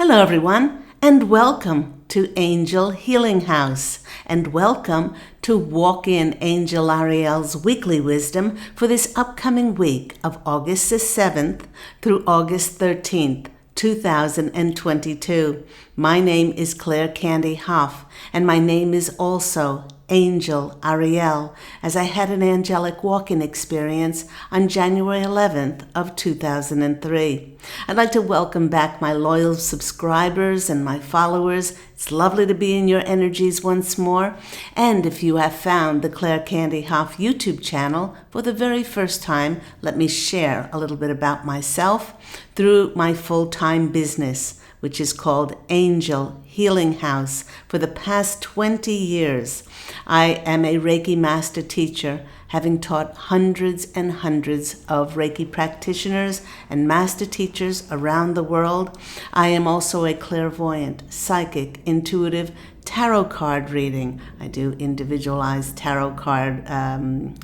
Hello, everyone, and welcome to Angel Healing House, and welcome to Walk In Angel Ariel's weekly wisdom for this upcoming week of August the 7th through August 13th, 2022. My name is Claire Candy Hoff, and my name is also Angel Ariel, as I had an angelic walk-in experience on January 11th of 2003. I'd like to welcome back my loyal subscribers and my followers. It's lovely to be in your energies once more. And if you have found the Claire Candy Hoff YouTube channel for the very first time, let me share a little bit about myself through my full-time business, which is called Angel Healing House. For the past 20 years, I am a Reiki master teacher, having taught hundreds and hundreds of Reiki practitioners and master teachers around the world. I am also a clairvoyant, psychic, intuitive tarot card reading. I do individualized tarot card reading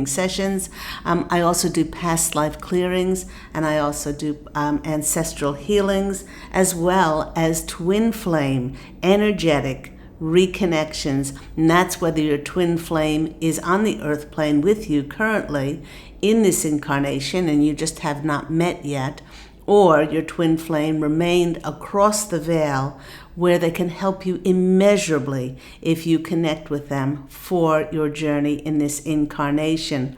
sessions. I also do past life clearings, and I also do ancestral healings, as well as twin flame, energetic reconnections. And that's whether your twin flame is on the earth plane with you currently in this incarnation and you just have not met yet, or your twin flame remained across the veil, where they can help you immeasurably if you connect with them for your journey in this incarnation.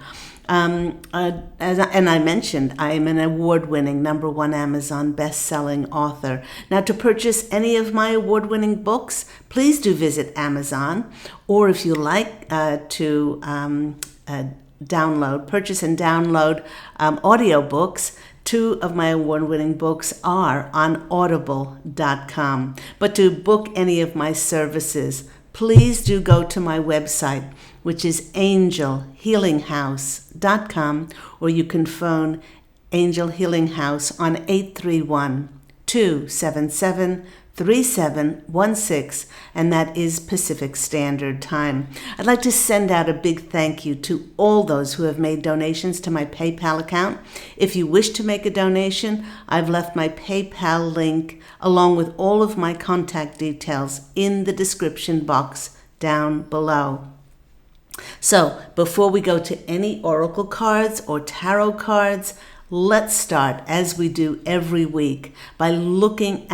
As I mentioned, I am an award-winning #1 Amazon best-selling author. Now, to purchase any of my award-winning books, please do visit Amazon, or if you like to purchase and download audiobooks. 2 of my award-winning books are on audible.com. But to book any of my services, please do go to my website, which is angelhealinghouse.com, or you can phone Angel Healing House on 831-277-3716, and that is Pacific Standard Time. I'd like to send out a big thank you to all those who have made donations to my PayPal account. If you wish to make a donation, I've left my PayPal link along with all of my contact details in the description box down below. So, before we go to any oracle cards or tarot cards, let's start, as we do every week, by looking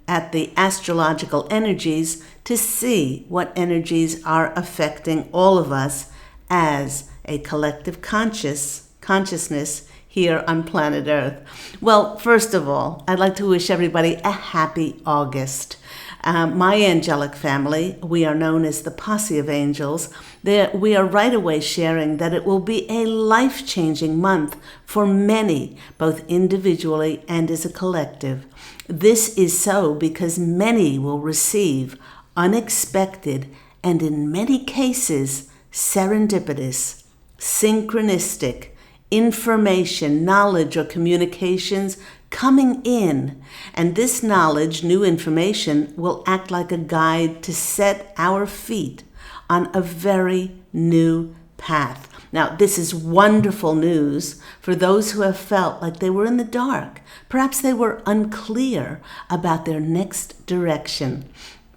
at the astrological energies to see what energies are affecting all of us as a collective consciousness here on planet Earth. Well, first of all, I'd like to wish everybody a happy August. My angelic family, we are known as the Posse of Angels. We are right away sharing that it will be a life-changing month for many, both individually and as a collective. This is so because many will receive unexpected and, in many cases, serendipitous, synchronistic information, knowledge, or communications coming in. And this knowledge, new information, will act like a guide to set our feet on a very new path. Now, this is wonderful news for those who have felt like they were in the dark. Perhaps they were unclear about their next direction.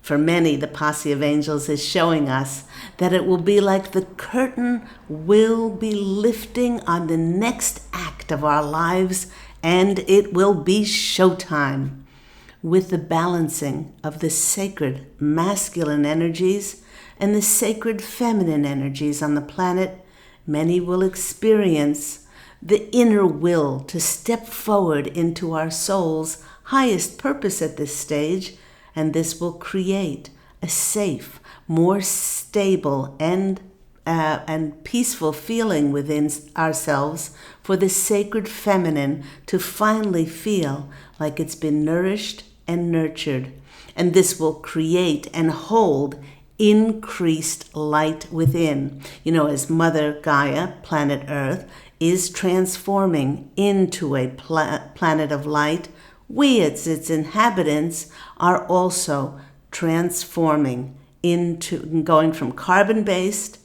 For many, the Posse of Angels is showing us that it will be like the curtain will be lifting on the next act of our lives, and it will be showtime. With the balancing of the sacred masculine energies and the sacred feminine energies on the planet, many will experience the inner will to step forward into our soul's highest purpose at this stage, and this will create a safe, more stable and peaceful feeling within ourselves for the sacred feminine to finally feel like it's been nourished and nurtured. And this will create and hold increased light within. As Mother Gaia, planet Earth, is transforming into a planet of light, we as its inhabitants are also transforming into going from carbon-based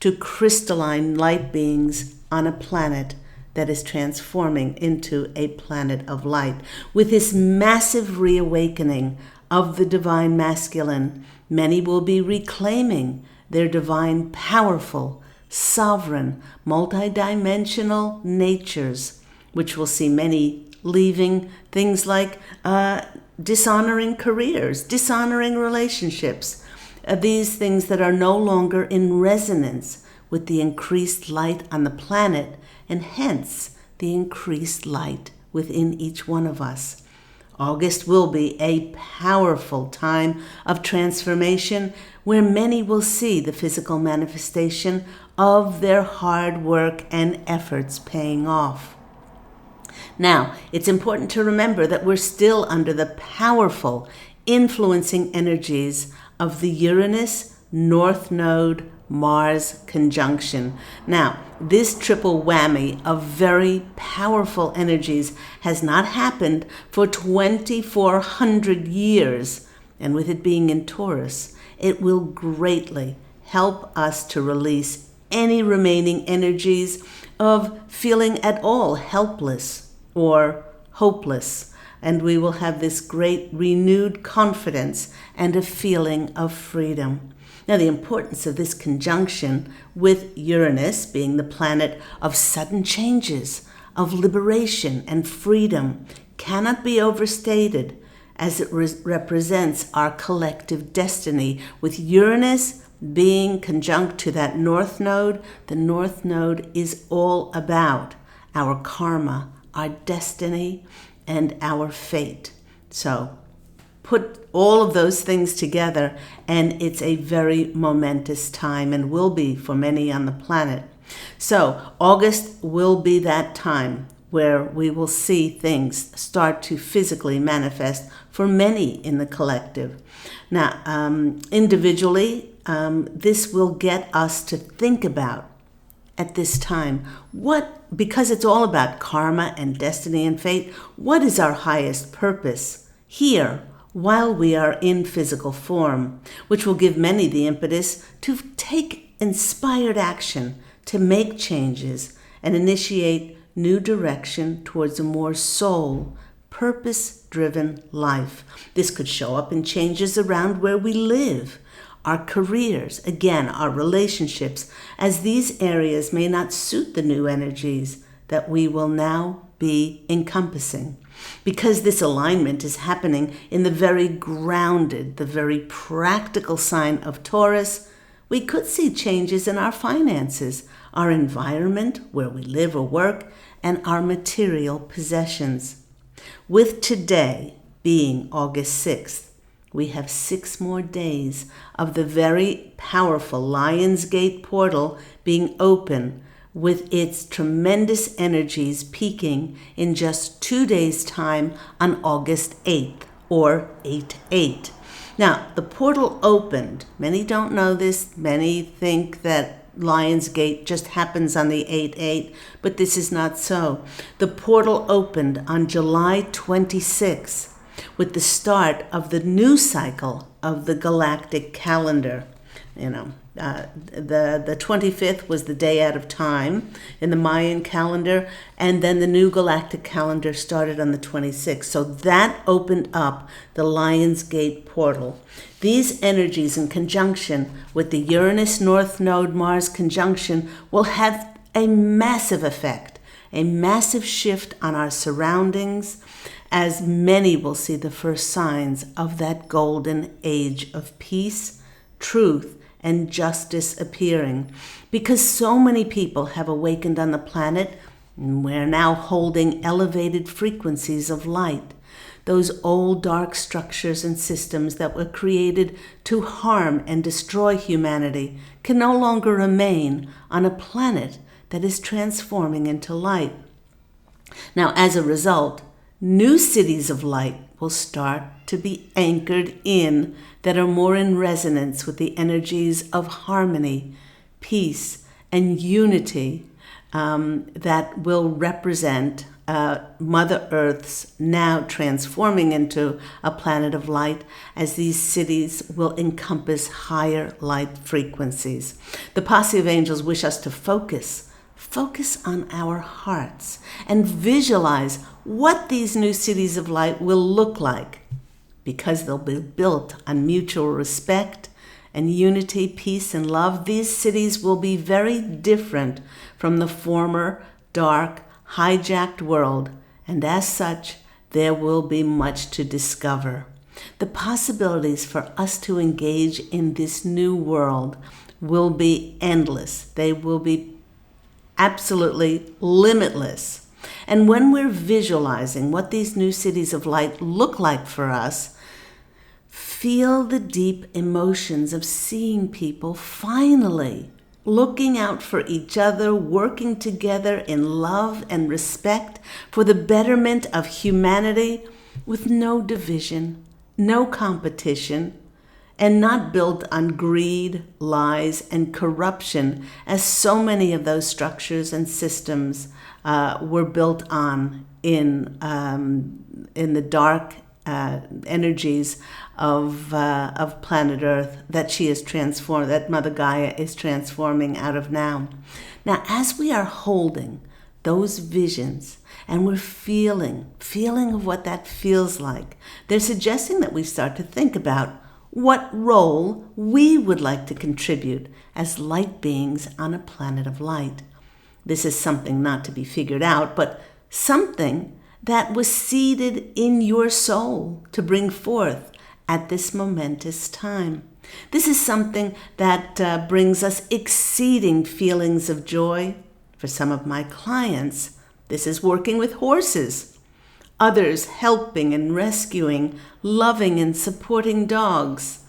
to crystalline light beings on a planet that is transforming into a planet of light. With this massive reawakening of the divine masculine, many will be reclaiming their divine, powerful, sovereign, multidimensional natures, which will see many leaving things like dishonoring careers, dishonoring relationships, these things that are no longer in resonance with the increased light on the planet, and hence the increased light within each one of us. August will be a powerful time of transformation where many will see the physical manifestation of their hard work and efforts paying off. Now, it's important to remember that we're still under the powerful, influencing energies of the Uranus North Node Mars conjunction. Now, this triple whammy of very powerful energies has not happened for 2,400 years, and with it being in Taurus, it will greatly help us to release any remaining energies of feeling at all helpless or hopeless, and we will have this great renewed confidence and a feeling of freedom. Now, the importance of this conjunction with Uranus being the planet of sudden changes, of liberation and freedom, cannot be overstated, as it represents our collective destiny. With Uranus being conjunct to that North Node, the North Node is all about our karma, our destiny, and our fate. So put all of those things together, and it's a very momentous time, and will be for many on the planet. So August will be that time where we will see things start to physically manifest for many in the collective. Now, individually, this will get us to think about at this time, because it's all about karma and destiny and fate, what is our highest purpose here while we are in physical form, which will give many the impetus to take inspired action, to make changes and initiate new direction towards a more soul, purpose-driven life. This could show up in changes around where we live, our careers, again, our relationships, as these areas may not suit the new energies that we will now be encompassing. Because this alignment is happening in the very grounded, the very practical sign of Taurus, we could see changes in our finances, our environment where we live or work, and our material possessions. With today being August 6th, we have 6 more days of the very powerful Lionsgate Portal being open, with its tremendous energies peaking in just 2 days' time on August 8th, or 8/8. Now, the portal opened. Many don't know this. Many think that Lionsgate just happens on the 8/8, but this is not so. The portal opened on July 26th with the start of the new cycle of the galactic calendar. The 25th was the day out of time in the Mayan calendar, and then the new galactic calendar started on the 26th. So that opened up the Lionsgate Portal. These energies in conjunction with the Uranus North Node Mars conjunction will have a massive effect, a massive shift on our surroundings, as many will see the first signs of that golden age of peace, truth, and justice appearing, because so many people have awakened on the planet, and we're now holding elevated frequencies of light. Those old dark structures and systems that were created to harm and destroy humanity can no longer remain on a planet that is transforming into light. Now, as a result, new cities of light will start to be anchored in that are more in resonance with the energies of harmony, peace, and unity that will represent Mother Earth's now transforming into a planet of light, as these cities will encompass higher light frequencies. The posse of angels wish us to focus focus on our hearts and visualize what these new cities of light will look like, because they'll be built on mutual respect and unity, peace, and love. These cities will be very different from the former dark, hijacked world, and as such, there will be much to discover. The possibilities for us to engage in this new world will be endless. They will be absolutely limitless. And when we're visualizing what these new cities of light look like for us, feel the deep emotions of seeing people finally looking out for each other, working together in love and respect for the betterment of humanity, with no division, no competition, and not built on greed, lies, and corruption, as so many of those structures and systems were built on in the dark energies of planet Earth that she is transformed, that Mother Gaia is transforming out of now. Now, as we are holding those visions and we're feeling of what that feels like, they're suggesting that we start to think about what role we would like to contribute as light beings on a planet of light. This is something not to be figured out, but something that was seeded in your soul to bring forth at this momentous time. This is something that brings us exceeding feelings of joy. For some of my clients, this is working with horses. Others helping and rescuing, loving and supporting dogs.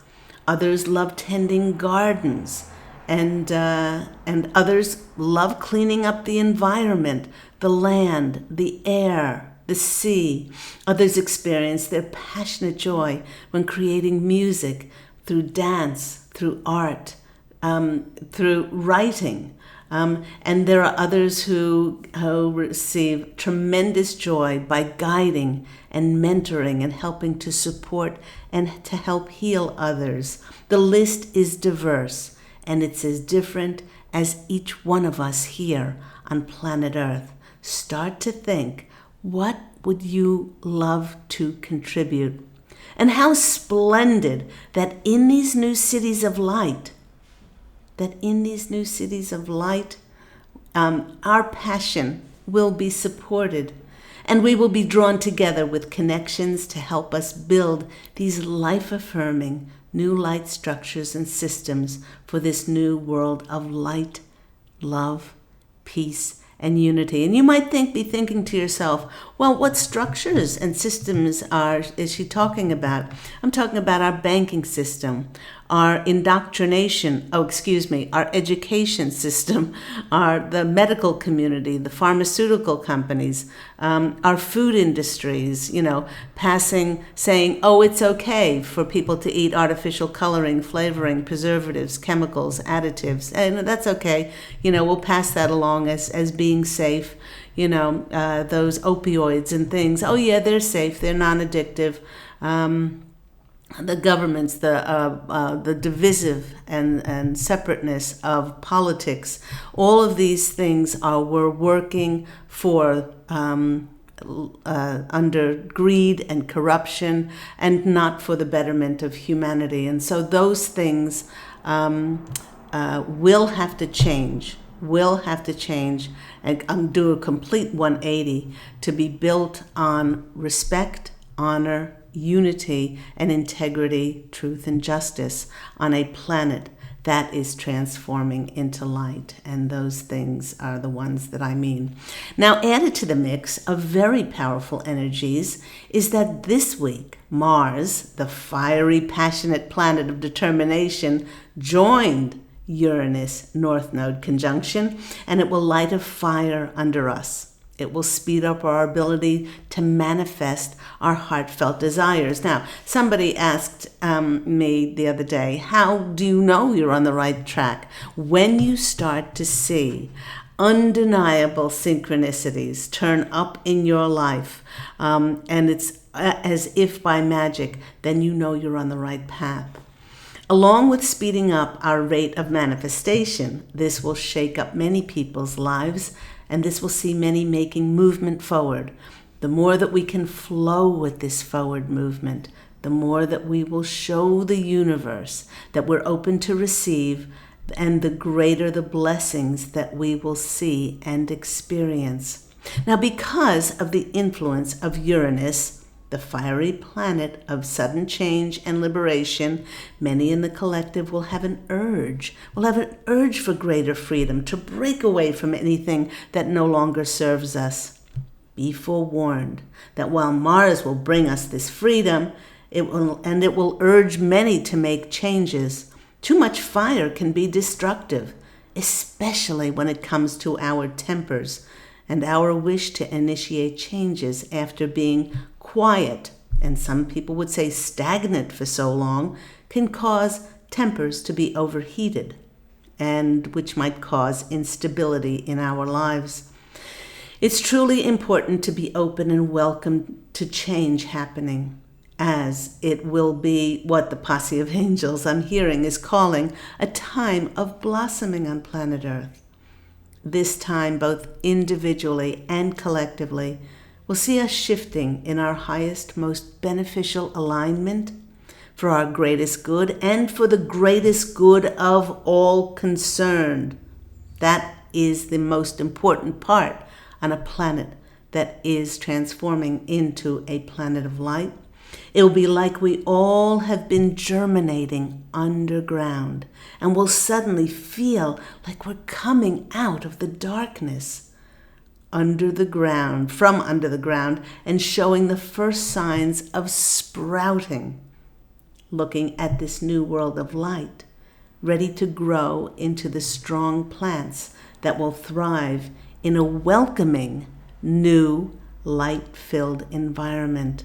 Others love tending gardens, and others love cleaning up the environment, the land, the air, the sea. Others experience their passionate joy when creating music, through dance, through art, through writing. And there are others who receive tremendous joy by guiding and mentoring and helping to support and to help heal others. The list is diverse, and it's as different as each one of us here on planet Earth. Start to think, what would you love to contribute? And how splendid that in these new cities of light, our passion will be supported, and we will be drawn together with connections to help us build these life-affirming new light structures and systems for this new world of light, love, peace, and unity. And you might be thinking to yourself, well, what structures and systems is she talking about? I'm talking about our banking system, our our education system, the medical community, the pharmaceutical companies, our food industries, saying, oh, it's okay for people to eat artificial coloring, flavoring, preservatives, chemicals, additives. And that's okay. We'll pass that along as being safe. Those opioids and things. Oh yeah, they're safe. They're non-addictive. The governments, the divisive and separateness of politics, all of these things were working for under greed and corruption, and not for the betterment of humanity. And so those things will have to change. And do a complete 180 to be built on respect, honor, unity, and integrity, truth, and justice on a planet that is transforming into light. And those things are the ones that I mean. Now, added to the mix of very powerful energies is that this week, Mars, the fiery, passionate planet of determination, joined Uranus North Node conjunction, and it will light a fire under us. It will speed up our ability to manifest our heartfelt desires. Now, somebody asked me the other day, how do you know you're on the right track? When you start to see undeniable synchronicities turn up in your life, and it's as if by magic, then you know you're on the right path. Along with speeding up our rate of manifestation, this will shake up many people's lives, and this will see many making movement forward. The more that we can flow with this forward movement, the more that we will show the universe that we're open to receive, and the greater the blessings that we will see and experience. Now, because of the influence of Uranus, the fiery planet of sudden change and liberation, many in the collective will have an urge for greater freedom, to break away from anything that no longer serves us. Be forewarned that while Mars will bring us this freedom, it will urge many to make changes. Too much fire can be destructive, especially when it comes to our tempers and our wish to initiate changes after being quiet, and some people would say stagnant for so long, can cause tempers to be overheated, and which might cause instability in our lives. It's truly important to be open and welcome to change happening, as it will be what the posse of angels I'm hearing is calling a time of blossoming on planet Earth. This time, both individually and collectively, will see us shifting in our highest, most beneficial alignment for our greatest good and for the greatest good of all concerned. That is the most important part on a planet that is transforming into a planet of light. It will be like we all have been germinating underground, and will suddenly feel like we're coming out of the darkness from under the ground, and showing the first signs of sprouting, looking at this new world of light, ready to grow into the strong plants that will thrive in a welcoming, new, light-filled environment.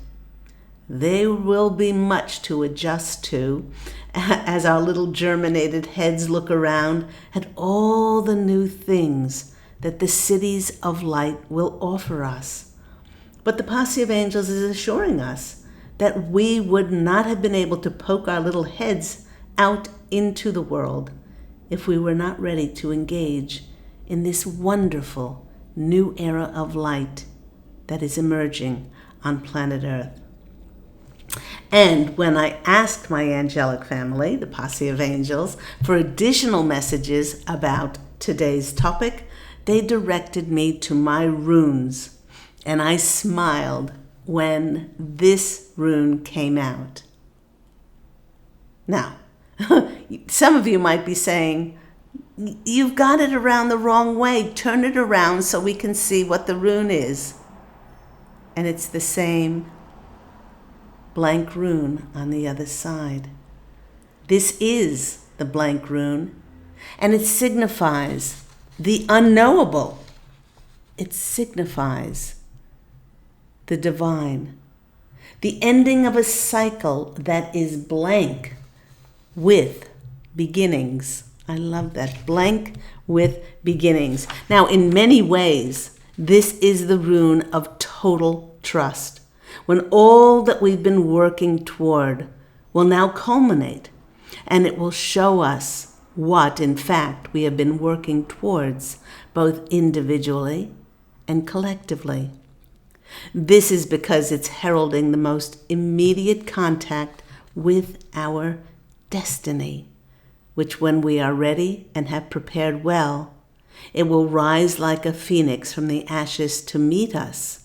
There will be much to adjust to as our little germinated heads look around at all the new things that the cities of light will offer us. But the posse of angels is assuring us that we would not have been able to poke our little heads out into the world if we were not ready to engage in this wonderful new era of light that is emerging on planet Earth. And when I asked my angelic family, the posse of angels, for additional messages about today's topic, they directed me to my runes, and I smiled when this rune came out. Now, some of you might be saying, you've got it around the wrong way. Turn it around so we can see what the rune is. And it's the same blank rune on the other side. This is the blank rune, and it signifies the unknowable. It signifies the divine, the ending of a cycle that is blank with beginnings. I love that, blank with beginnings. Now, in many ways, this is the rune of total trust, when all that we've been working toward will now culminate, and it will show us what, in fact, we have been working towards, both individually and collectively. This is because it's heralding the most immediate contact with our destiny, which, when we are ready and have prepared well, it will rise like a phoenix from the ashes to meet us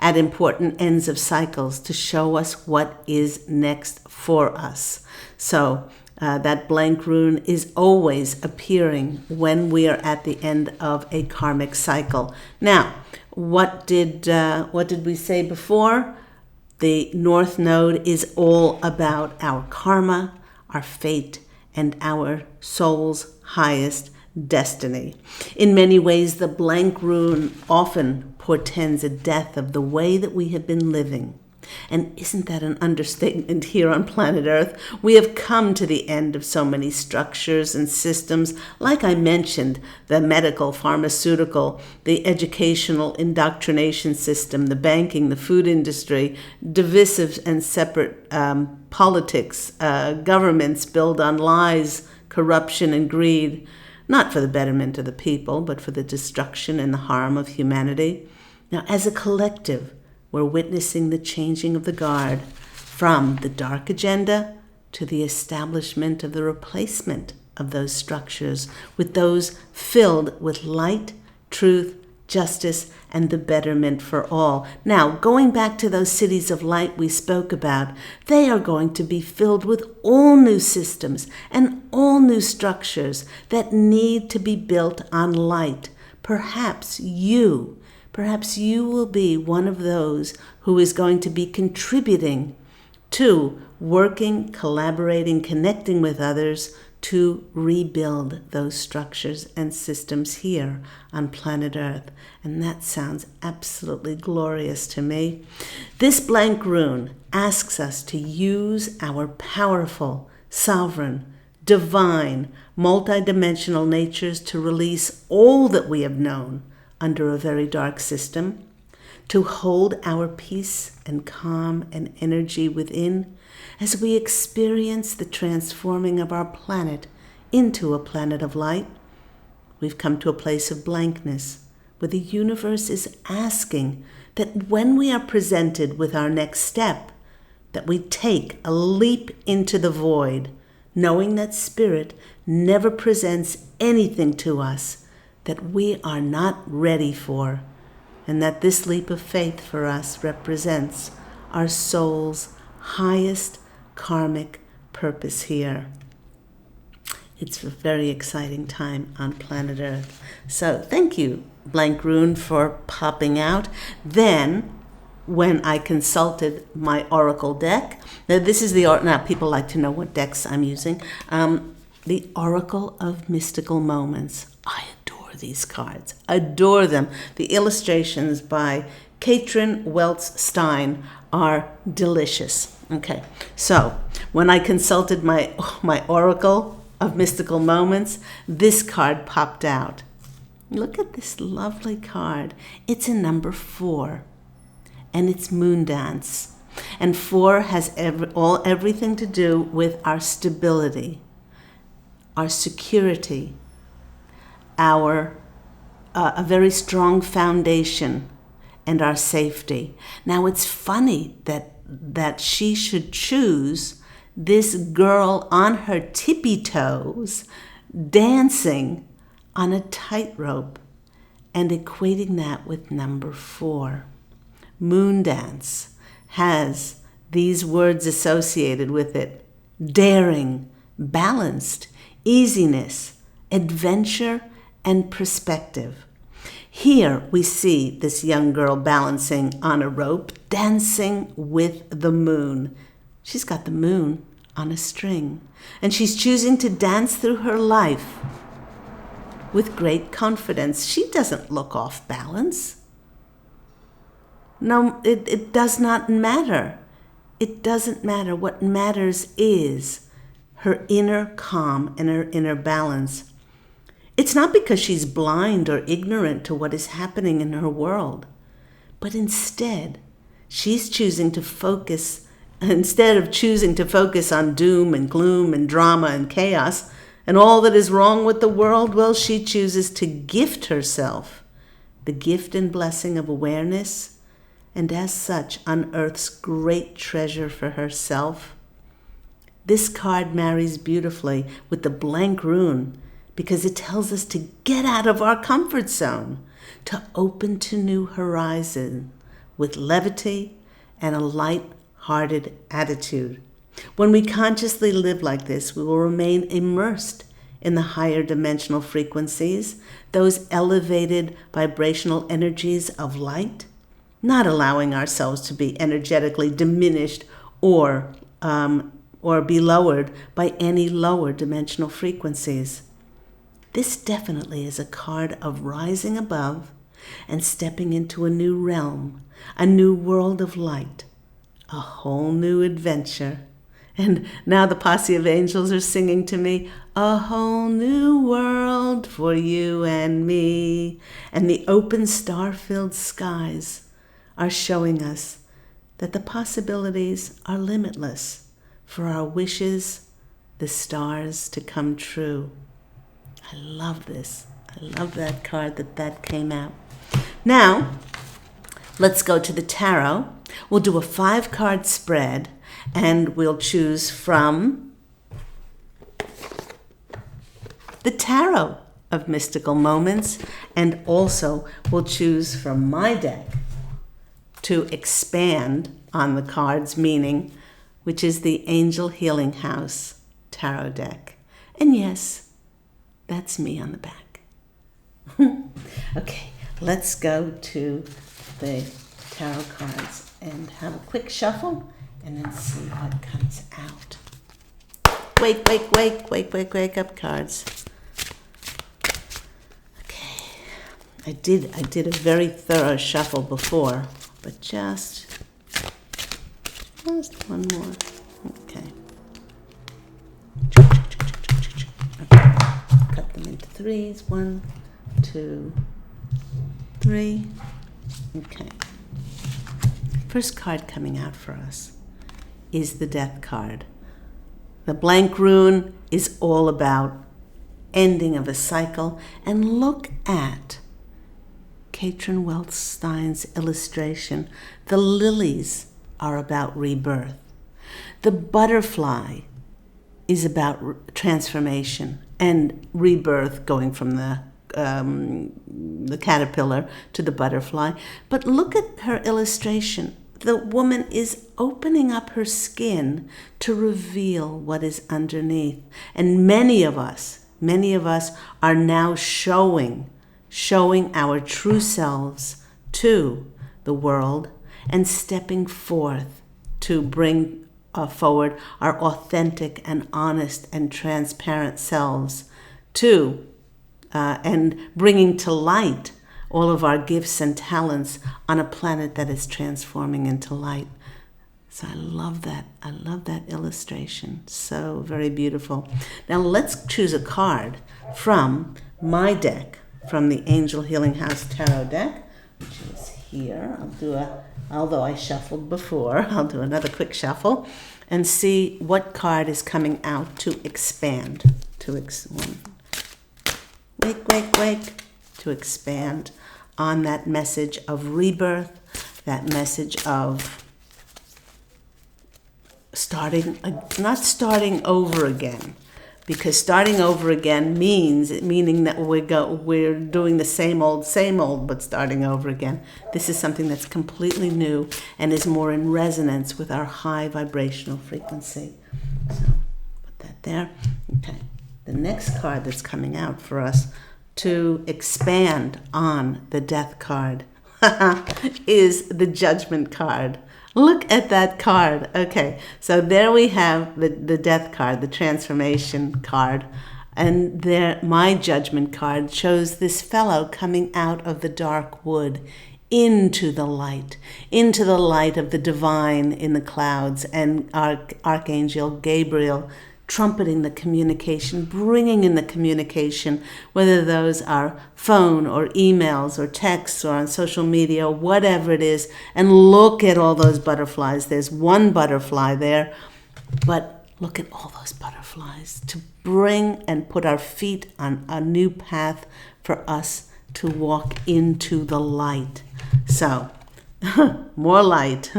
at important ends of cycles, to show us what is next for us. So that blank rune is always appearing when we are at the end of a karmic cycle. Now, what did we say before? The North Node is all about our karma, our fate, and our soul's highest destiny. In many ways, the blank rune often portends a death of the way that we have been living. And isn't that an understatement here on planet Earth? We have come to the end of so many structures and systems. Like I mentioned, the medical, pharmaceutical, the educational indoctrination system, the banking, the food industry, divisive and separate politics, governments built on lies, corruption, and greed, not for the betterment of the people, but for the destruction and the harm of humanity. Now, as a collective, we're witnessing the changing of the guard from the dark agenda to the establishment of the replacement of those structures with those filled with light, truth, justice, and the betterment for all. Now, going back to those cities of light we spoke about, they are going to be filled with all new systems and all new structures that need to be built on light. Perhaps you will be one of those who is going to be contributing to working, collaborating, connecting with others to rebuild those structures and systems here on planet Earth. And that sounds absolutely glorious to me. This blank rune asks us to use our powerful, sovereign, divine, multidimensional natures to release all that we have known under a very dark system, to hold our peace and calm and energy within as we experience the transforming of our planet into a planet of light. We've come to a place of blankness where the universe is asking that when we are presented with our next step, that we take a leap into the void, knowing that Spirit never presents anything to us that we are not ready for, and that this leap of faith for us represents our soul's highest karmic purpose here. It's a very exciting time on planet Earth. So thank you, Blank Rune, for popping out. Then, when I consulted my Oracle deck, now this is now people like to know what decks I'm using, the Oracle of Mystical Moments. I adore these cards, adore them. The illustrations by Katrin Weltz-Stein are delicious. Okay, so when I consulted my Oracle of Mystical Moments, this card popped out. Look at this lovely card. It's a number 4, and it's Moon Dance. And 4 has everything to do with our stability, our security, our a very strong foundation, and our safety. Now, it's funny that she should choose this girl on her tippy toes dancing on a tightrope and equating that with number 4. Moon Dance has these words associated with it: daring, balanced, easiness, adventure, and perspective. Here we see this young girl balancing on a rope, dancing with the moon. She's got the moon on a string, and she's choosing to dance through her life with great confidence. She doesn't look off balance. No, it does not matter. It doesn't matter. What matters is her inner calm and her inner balance. It's not because she's blind or ignorant to what is happening in her world, but instead, she's choosing to focus, instead of choosing to focus on doom and gloom and drama and chaos and all that is wrong with the world, well, she chooses to gift herself the gift and blessing of awareness, and as such unearths great treasure for herself. This card marries beautifully with the Blank Rune, because it tells us to get out of our comfort zone, to open to new horizons with levity and a light-hearted attitude. When we consciously live like this, we will remain immersed in the higher dimensional frequencies, those elevated vibrational energies of light, not allowing ourselves to be energetically diminished or be lowered by any lower dimensional frequencies. This definitely is a card of rising above and stepping into a new realm, a new world of light, a whole new adventure. And now the posse of angels are singing to me, a whole new world for you and me. And the open star-filled skies are showing us that the possibilities are limitless for our wishes, the stars, to come true. I love this. I love that card that came out. Now, let's go to the tarot. We'll do a 5-card spread, and we'll choose from the tarot of mystical moments, and also we'll choose from my deck to expand on the card's meaning, which is the Angel Healing House tarot deck. And yes, that's me on the back. Okay, let's go to the tarot cards and have a quick shuffle and then see what comes out. Wake up, cards. Okay, I did a very thorough shuffle before, but just one more. Okay. Cut them into threes. 1, 2, 3. Okay. First card coming out for us is the Death card. The Blank Rune is all about ending of a cycle. And look at Katrin Welstein's illustration. The lilies are about rebirth. The butterfly is about transformation and rebirth, going from the caterpillar to the butterfly. But look at her illustration. The woman is opening up her skin to reveal what is underneath. And many of us are now showing our true selves to the world and stepping forth to bring forward our authentic and honest and transparent selves to and bringing to light all of our gifts and talents on a planet that is transforming into light. So I love that. I love that illustration. So very beautiful. Now let's choose a card from my deck, from the Angel Healing House Tarot deck, which is here. Although I shuffled before, I'll do another quick shuffle and see what card is coming out to expand. To expand on that message of rebirth, that message of not starting over again, because starting over again meaning that we're doing the same old, but starting over again. This is something that's completely new and is more in resonance with our high vibrational frequency. So put that there. Okay. The next card that's coming out for us to expand on the Death card is the Judgment card. Look at that card. Okay, so there we have the Death card, the transformation card. And there, my Judgment card shows this fellow coming out of the dark wood into the light of the divine in the clouds, and Archangel Gabriel trumpeting the communication, bringing in the communication, whether those are phone or emails or texts or on social media, whatever it is. And look at all those butterflies. There's one butterfly there, but look at all those butterflies to bring and put our feet on a new path for us to walk into the light. So more light.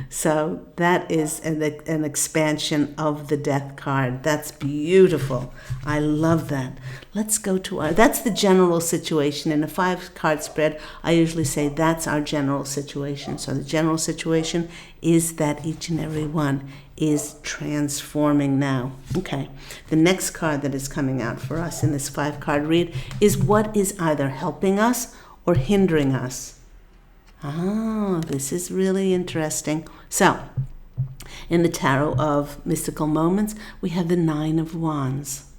So that is an expansion of the Death card. That's beautiful. I love that. Let's go to that's the general situation. In a 5-card spread, I usually say that's our general situation. So the general situation is that each and every one is transforming now. Okay. The next card that is coming out for us in this 5-card read is what is either helping us or hindering us. This is really interesting. So, in the Tarot of Mystical Moments, we have the 9 of Wands.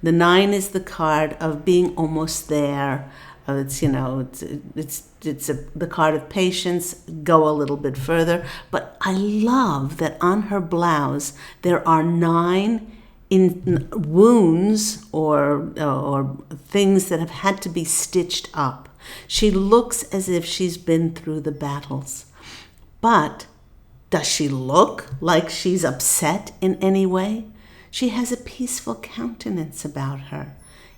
The 9 is the card of being almost there, It's, the card of patience. Go a little bit further. But I love that on her blouse there are 9 wounds or things that have had to be stitched up. She looks as if she's been through the battles. But does she look like she's upset in any way? She has a peaceful countenance about her.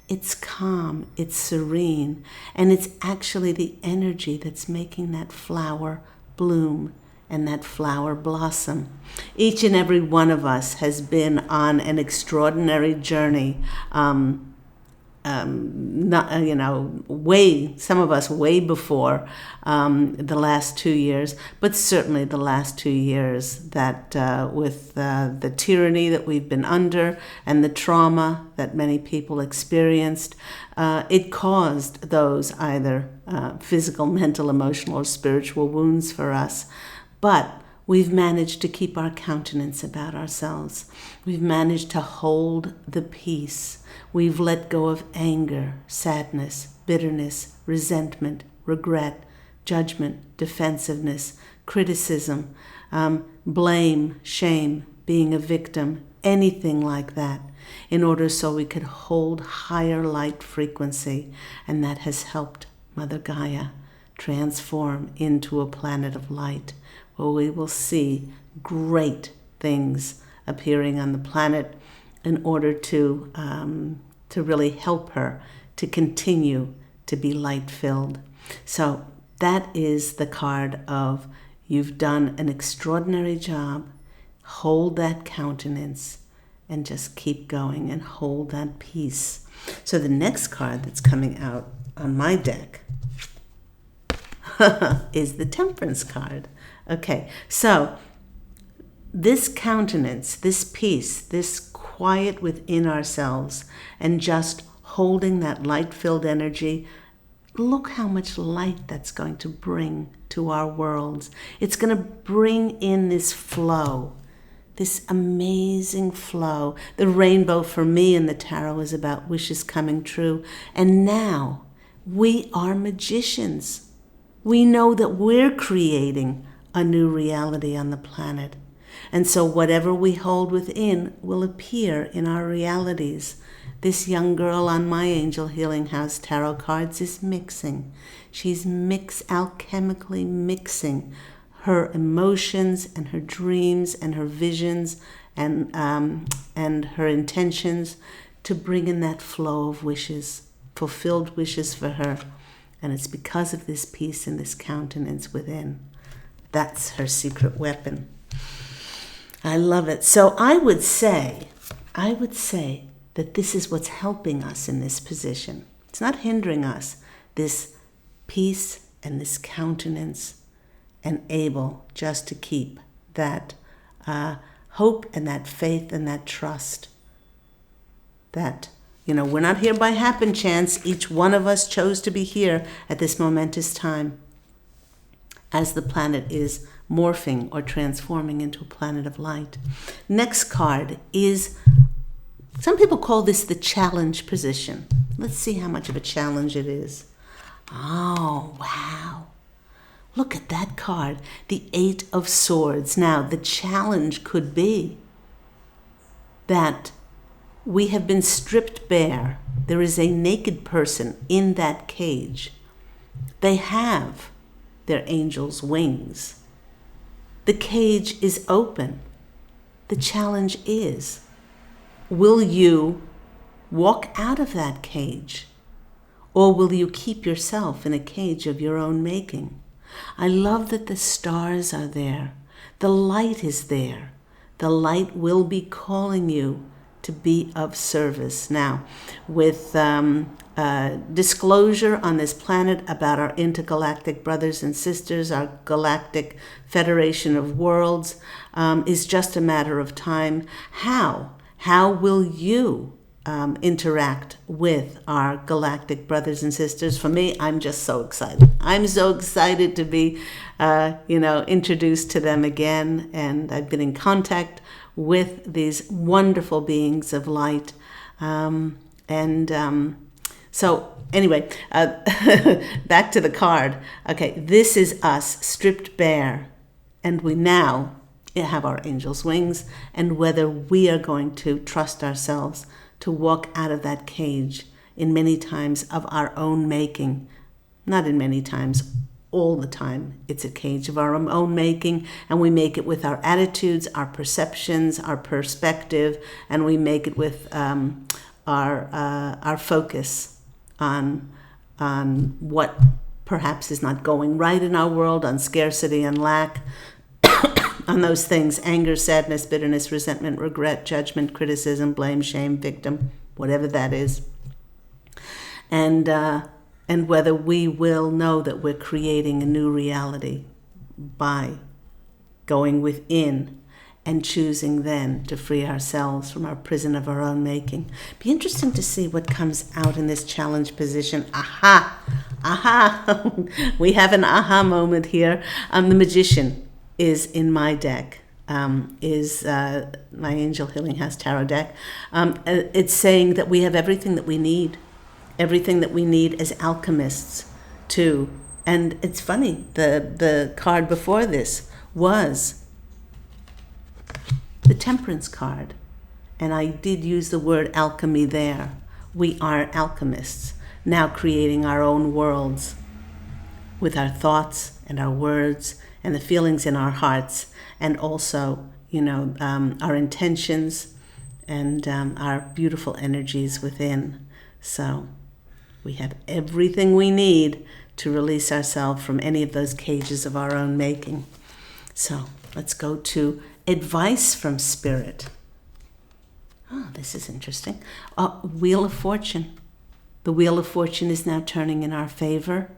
It's calm, it's serene, and it's actually the energy that's making that flower bloom and that flower blossom. Each and every one of us has been on an extraordinary journey. Some of us way before the last 2 years, but certainly the last 2 years that with the tyranny that we've been under and the trauma that many people experienced, it caused those either physical, mental, emotional, or spiritual wounds for us. But we've managed to keep our countenance about ourselves. We've managed to hold the peace. We've let go of anger, sadness, bitterness, resentment, regret, judgment, defensiveness, criticism, blame, shame, being a victim, anything like that, in order so we could hold higher light frequency. And that has helped Mother Gaia transform into a planet of light, where we will see great things appearing on the planet in order to really help her to continue to be light-filled. So that is the card of you've done an extraordinary job. Hold that countenance and just keep going and hold that peace. So the next card that's coming out on my deck is the Temperance card. Okay, so this countenance, this peace, this quiet within ourselves, and just holding that light-filled energy, look how much light that's going to bring to our worlds. It's going to bring in this flow, this amazing flow. The rainbow for me in the tarot is about wishes coming true. And now we are magicians. We know that we're creating a new reality on the planet. And so whatever we hold within will appear in our realities. This young girl on my Angel Healing House tarot cards is mixing. She's alchemically mixing her emotions and her dreams and her visions and her intentions to bring in that flow of wishes, fulfilled wishes for her. And it's because of this peace and this countenance within. That's her secret weapon. I love it. So I would say that this is what's helping us in this position. It's not hindering us. This peace and this countenance, and able just to keep that hope and that faith and that trust that, we're not here by happen chance. Each one of us chose to be here at this momentous time as the planet is morphing or transforming into a planet of light. Next card is, some people call this the challenge position. Let's see how much of a challenge it is. Oh, wow. Look at that card, the 8 of Swords. Now, the challenge could be that we have been stripped bare. There is a naked person in that cage. They have their angel's wings. The cage is open. The challenge is, will you walk out of that cage? Or will you keep yourself in a cage of your own making? I love that the stars are there. The light is there. The light will be calling you to be of service. Now, with disclosure on this planet about our intergalactic brothers and sisters, our galactic federation of worlds, is just a matter of time. How will you interact with our galactic brothers and sisters? For me, I'm just so excited. I'm so excited to be, introduced to them again. And I've been in contact with these wonderful beings of light. So anyway, back to the card. Okay, this is us stripped bare, and we now have our angel's wings, and whether we are going to trust ourselves to walk out of that cage in many times of our own making. Not in many times, all the time. It's a cage of our own making, and we make it with our attitudes, our perceptions, our perspective, and we make it with our focus on what perhaps is not going right in our world, on scarcity and lack, on those things: anger, sadness, bitterness, resentment, regret, judgment, criticism, blame, shame, victim, whatever that is. And whether we will know that we're creating a new reality by going within and choosing then to free ourselves from our prison of our own making. Be interesting to see what comes out in this challenge position. Aha! Aha! We have an aha moment here. The Magician is in my deck. Is my Angel Healing House Tarot deck. It's saying that we have everything that we need. Everything that we need as alchemists too. And it's funny, the card before this was the Temperance card. And I did use the word alchemy there. We are alchemists, now creating our own worlds with our thoughts and our words and the feelings in our hearts, and also, our intentions and our beautiful energies within. So we have everything we need to release ourselves from any of those cages of our own making. So let's go to advice from Spirit. Oh, this is interesting. Wheel of Fortune. The Wheel of Fortune is now turning in our favor.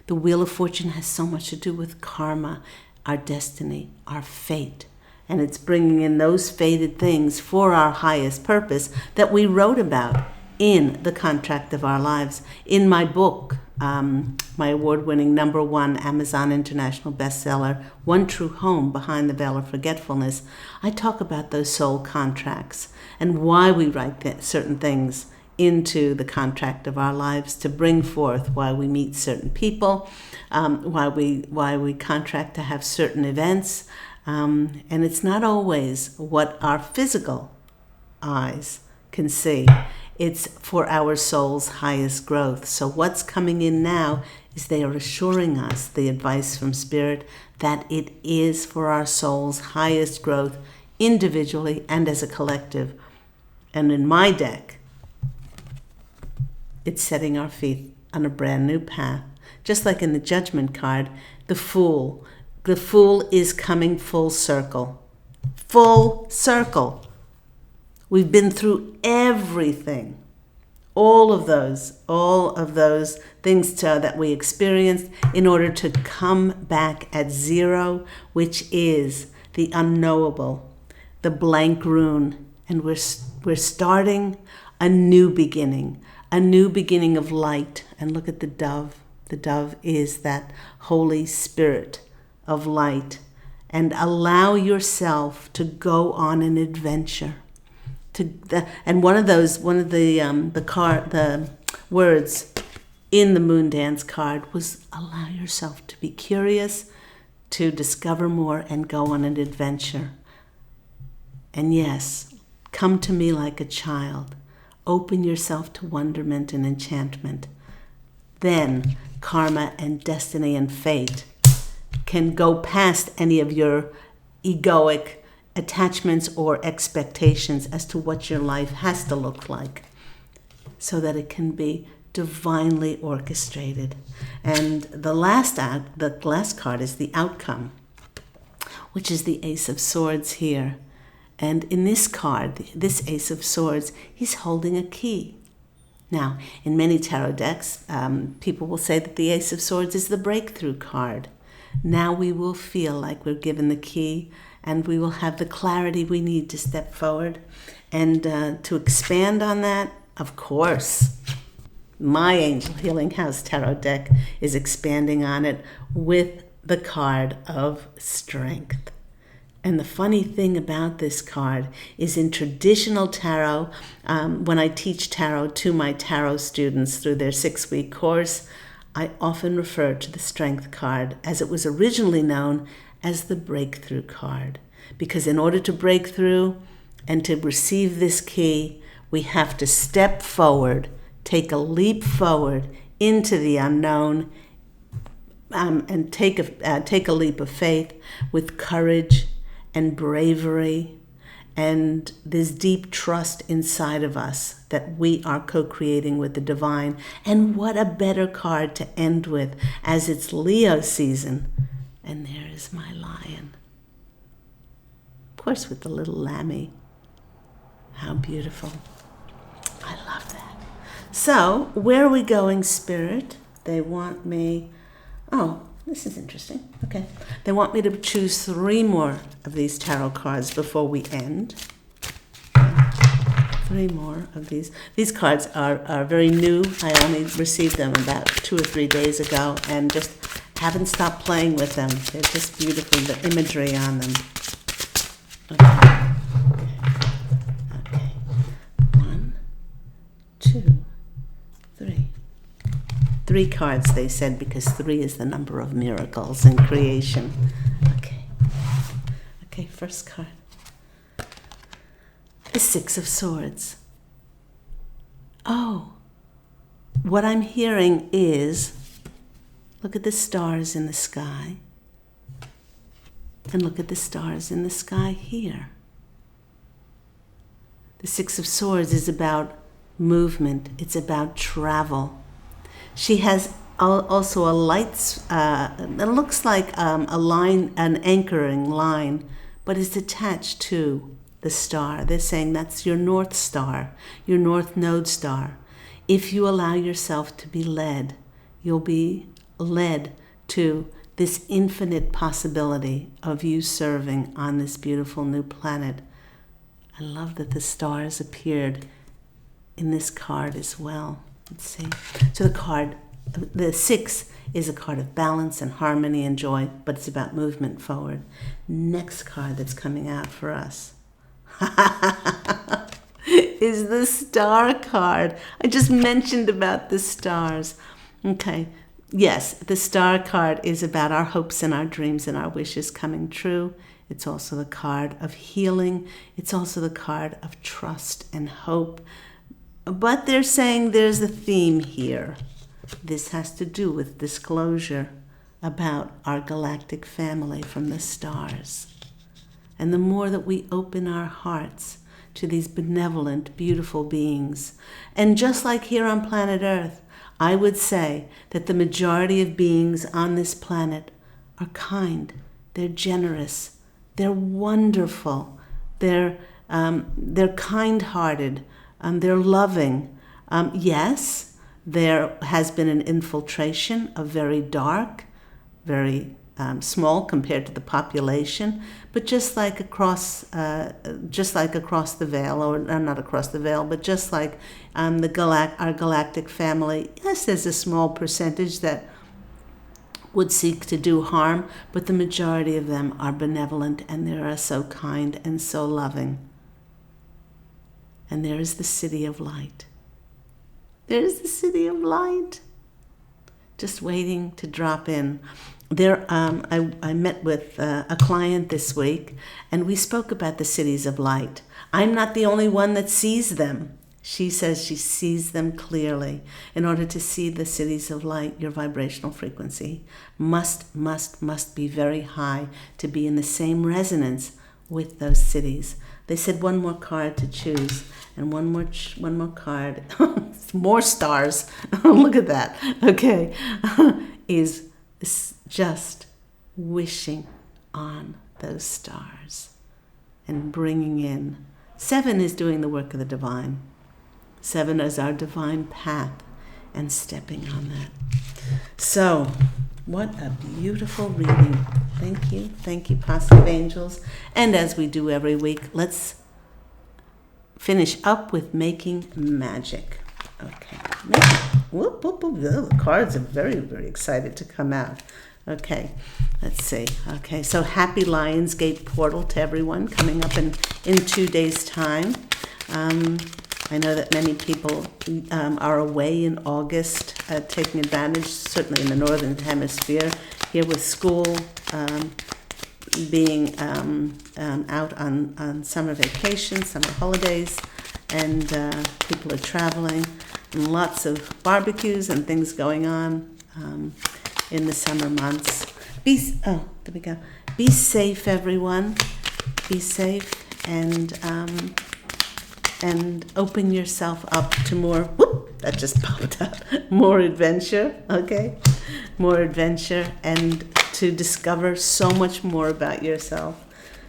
The Wheel of Fortune has so much to do with karma, our destiny, our fate. And it's bringing in those fated things for our highest purpose that we wrote about in the contract of our lives. In my book, my award-winning #1 Amazon International bestseller, One True Home Behind the Veil of Forgetfulness, I talk about those soul contracts and why we write certain things into the contract of our lives to bring forth why we meet certain people, why we contract to have certain events. And it's not always what our physical eyes can see. It's for our soul's highest growth. So what's coming in now is they are assuring us, the advice from Spirit, that it is for our soul's highest growth individually and as a collective. And in my deck, it's setting our feet on a brand new path. Just like in the Judgment card, the Fool. The Fool is coming full circle. Full circle. We've been through everything. All of those things that we experienced in order to come back at zero, which is the unknowable, the blank rune. And we're starting a new beginning of light. And look at the dove. The dove is that Holy Spirit of light. And allow yourself to go on an adventure. And one of the words in the Moon Dance card was allow yourself to be curious, to discover more and go on an adventure. And yes, come to me like a child. Open yourself to wonderment and enchantment. Then karma and destiny and fate can go past any of your egoic attachments or expectations as to what your life has to look like, so that it can be divinely orchestrated. And the last card is the Outcome, which is the Ace of Swords here. And in this card, this Ace of Swords, he's holding a key. Now, in many tarot decks, people will say that the Ace of Swords is the breakthrough card. Now we will feel like we're given the key, and we will have the clarity we need to step forward. And to expand on that, of course, my Angel Healing House Tarot deck is expanding on it with the card of Strength. And the funny thing about this card is in traditional tarot, when I teach tarot to my tarot students through their 6-week course, I often refer to the Strength card as it was originally known as the Breakthrough card. Because in order to break through and to receive this key, we have to step forward, take a leap forward into the unknown, and take a leap of faith with courage and bravery and this deep trust inside of us that we are co-creating with the divine. And what a better card to end with, as it's Leo season. And there is my lion. Of course, with the little lammy. How beautiful. I love that. So, where are we going, Spirit? They want me... Oh, this is interesting. Okay. They want me to choose 3 more of these tarot cards before we end. 3 more of these. These cards are very new. I only received them about 2 or 3 days ago and just haven't stopped playing with them. They're just beautiful, the imagery on them. Okay. Okay. 1, 2, 3. 3 cards, they said, because 3 is the number of miracles in creation. Okay. Okay, first card. The 6 of Swords. Oh, what I'm hearing is, look at the stars in the sky. And look at the stars in the sky here. The 6 of Swords is about movement. It's about travel. She has also a light, it looks like a line, an anchoring line, but it's attached to the star. They're saying that's your North Star, your North Node star. If you allow yourself to be led, you'll be led to this infinite possibility of you serving on this beautiful new planet. I love that the stars appeared in this card as well. Let's see. So the 6 is a card of balance and harmony and joy, but it's about movement forward. Next card that's coming out for us is the Star card. I just mentioned about the stars. Okay. Yes, the Star card is about our hopes and our dreams and our wishes coming true. It's also the card of healing. It's also the card of trust and hope. But they're saying there's a theme here. This has to do with disclosure about our galactic family from the stars. And the more that we open our hearts to these benevolent, beautiful beings, and just like here on planet Earth, I would say that the majority of beings on this planet are kind, they're generous, they're wonderful, they're kind-hearted, they're loving. Yes, there has been an infiltration of very dark, very small compared to the population, but just like across the veil, or not across the veil, but just like our galactic family, yes, there's a small percentage that would seek to do harm, but the majority of them are benevolent and they are so kind and so loving. And there is the City of Light. There is the City of Light, just waiting to drop in. There, I met with a client this week, and we spoke about the cities of light. I'm not the only one that sees them. She says she sees them clearly. In order to see the cities of light, your vibrational frequency must be very high to be in the same resonance with those cities. They said one more card to choose, and one more card, more stars. Look at that. Okay, is just wishing on those stars and bringing in. 7 is doing the work of the divine. 7 is our divine path and stepping on that. So, what a beautiful reading. Thank you, Positive Angels. And as we do every week, let's finish up with making magic. Okay. Whoop, whoop, whoop. The cards are very, very excited to come out. Okay, let's see. Okay, so happy Lionsgate Portal to everyone coming up in 2 days' time. I know that many people are away in August, taking advantage, certainly in the Northern Hemisphere, here with school being out on summer vacation, summer holidays, and people are traveling, and lots of barbecues and things going on in the summer months. There we go. Be safe, everyone. Be safe, and open yourself up to more. Whoop, that just popped up. More adventure. Okay, more adventure, and to discover so much more about yourself.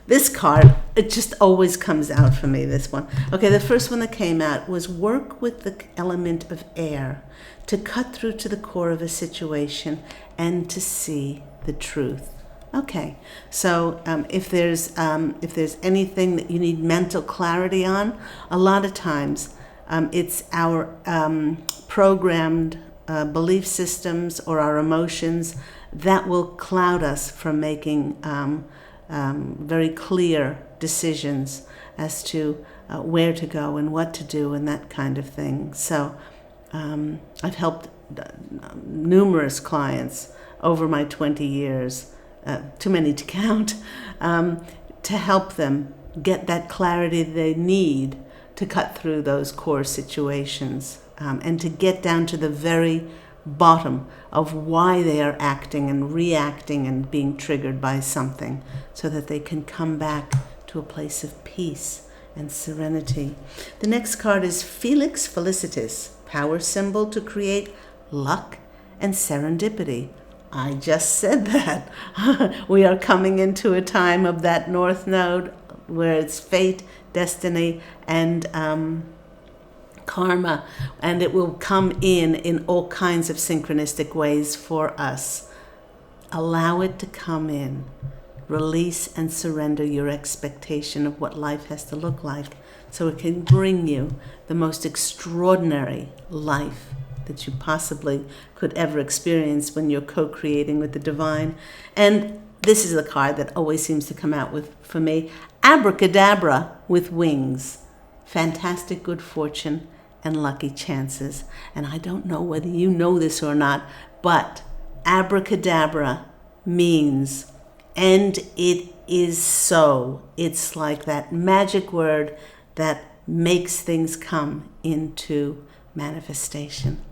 This card, it just always comes out for me, this one. Okay, the first one that came out was work with the element of air to cut through to the core of a situation and to see the truth. Okay, so if there's anything that you need mental clarity on, a lot of times it's our programmed belief systems or our emotions that will cloud us from making very clear decisions as to where to go and what to do and that kind of thing. So I've helped numerous clients over my 20 years, too many to count, to help them get that clarity they need to cut through those core situations and to get down to the very bottom of why they are acting and reacting and being triggered by something, so that they can come back to a place of peace and serenity. The next card is Felix Felicitas, power symbol to create luck and serendipity. I just said that. We are coming into a time of that North Node where it's fate, destiny, and karma, and it will come in all kinds of synchronistic ways for us. Allow it to come in. Release and surrender your expectation of what life has to look like, so it can bring you the most extraordinary life that you possibly could ever experience when you're co-creating with the divine. And this is the card that always seems to come out with, for me, abracadabra with wings. Fantastic good fortune and lucky chances. And I don't know whether you know this or not, but abracadabra means, and it is so. It's like that magic word that makes things come into manifestation.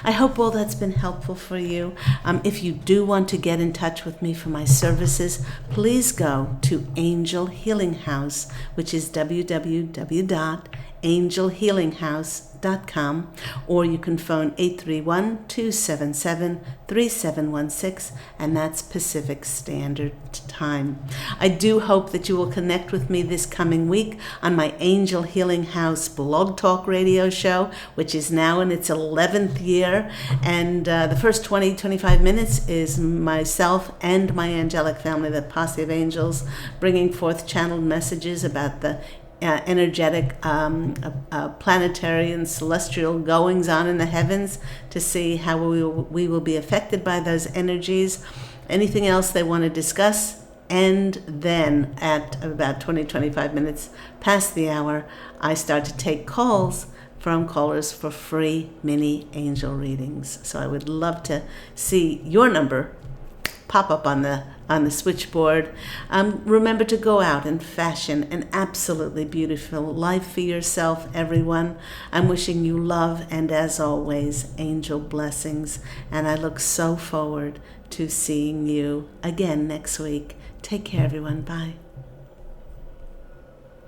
I hope all that's been helpful for you. If you do want to get in touch with me for my services, please go to Angel Healing House, which is www.angelhealinghouse.com, or you can phone 831-277-3716, and that's Pacific Standard Time. I do hope that you will connect with me this coming week on my Angel Healing House blog talk radio show, which is now in its 11th year, and the first 20-25 minutes is myself and my angelic family, the posse of angels, bringing forth channeled messages about the energetic planetary and celestial goings on in the heavens, to see how we will be affected by those energies, anything else they want to discuss. And then at about 20-25 minutes past the hour, I start to take calls from callers for free mini angel readings. So I would love to see your number pop up on the switchboard. Remember to go out and fashion an absolutely beautiful life for yourself, everyone. I'm wishing you love and, as always, angel blessings. And I look so forward to seeing you again next week. Take care, everyone. Bye.